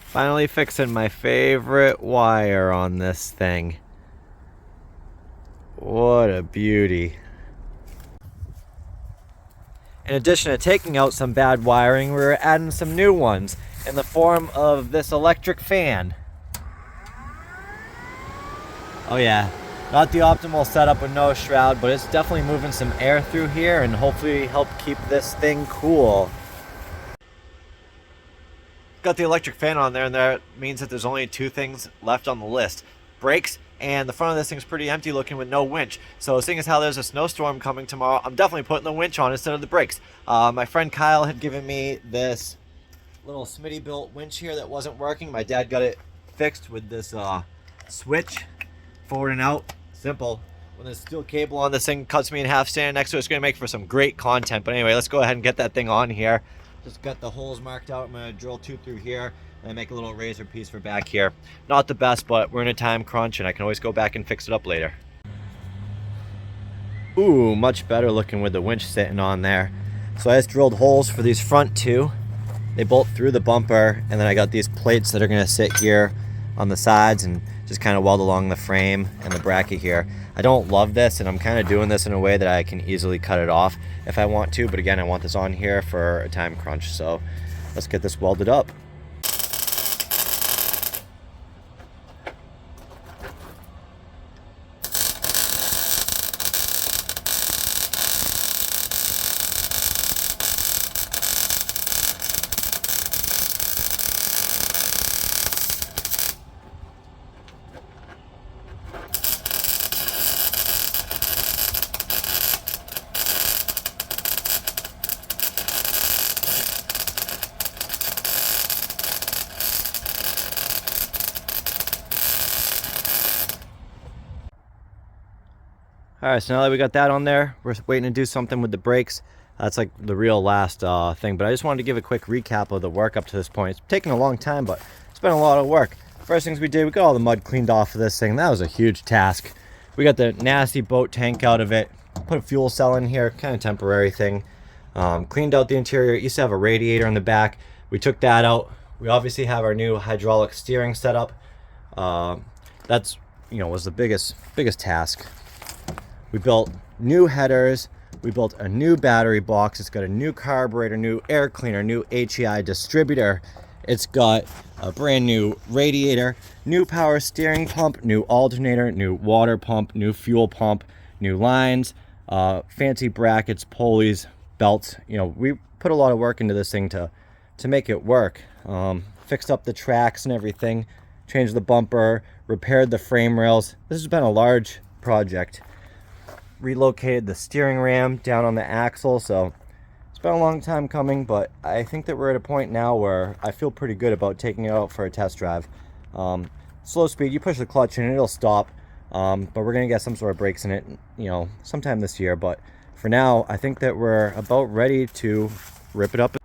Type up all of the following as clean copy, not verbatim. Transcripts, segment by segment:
Finally fixing my favorite wire on this thing. What a beauty. In addition to taking out some bad wiring, we were adding some new ones in the form of this electric fan. Oh yeah, not the optimal setup with no shroud, but it's definitely moving some air through here and hopefully help keep this thing cool. Got the electric fan on there, and that means that there's only two things left on the list: brakes, and the front of this thing's pretty empty looking with no winch. So seeing as how there's a snowstorm coming tomorrow, I'm definitely putting the winch on instead of the brakes. My friend Kyle had given me this little Smitty built winch here that wasn't working. My dad got it fixed with this switch, forward and out, simple. When the steel cable on this thing cuts me in half standing next to it, it's going to make for some great content. But anyway, let's go ahead and get that thing on here. Just got the holes marked out. I'm going to drill two through here and make a little razor piece for back here. Not the best, but we're in a time crunch and I can always go back and fix it up later. Ooh, much better looking with the winch sitting on there. So I just drilled holes for these front two. They bolt through the bumper, and then I got these plates that are going to sit here on the sides and just kind of weld along the frame and the bracket here. I don't love this, and I'm kind of doing this in a way that I can easily cut it off if I want to, but again, I want this on here for a time crunch, so let's get this welded up. Alright, so now that we got that on there, we're waiting to do something with the brakes. That's like the real last thing, but I just wanted to give a quick recap of the work up to this point. It's taken a long time, but it's been a lot of work. First things we did, we got all the mud cleaned off of this thing. That was a huge task. We got the nasty boat tank out of it, put a fuel cell in here, kind of temporary thing. Cleaned out the interior. It used to have a radiator in the back. We took that out. We obviously have our new hydraulic steering setup. That's, was the biggest task. We built new headers, we built a new battery box, it's got a new carburetor, new air cleaner, new HEI distributor, it's got a brand new radiator, new power steering pump, new alternator, new water pump, new fuel pump, new lines, fancy brackets, pulleys, belts. We put a lot of work into this thing to make it work. Fixed up the tracks and everything, changed the bumper, repaired the frame rails. This has been a large project. Relocated the steering ram down on the axle, so it's been a long time coming, but I think that we're at a point now where I feel pretty good about taking it out for a test drive. Slow speed, you push the clutch and it'll stop, but we're gonna get some sort of brakes in it, sometime this year. But for now, I think that we're about ready to rip it up.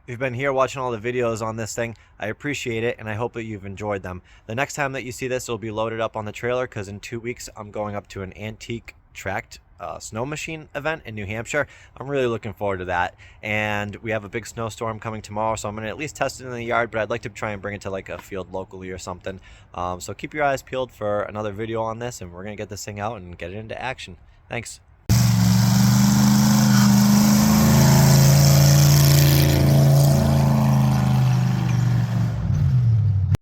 If you've been here watching all the videos on this thing, I appreciate it, and I hope that you've enjoyed them. The next time that you see this, it'll be loaded up on the trailer, because in 2 weeks, I'm going up to an antique tracked snow machine event in New Hampshire. I'm really looking forward to that, and we have a big snowstorm coming tomorrow, so I'm going to at least test it in the yard, but I'd like to try and bring it to like a field locally or something. So keep your eyes peeled for another video on this, and we're going to get this thing out and get it into action. Thanks.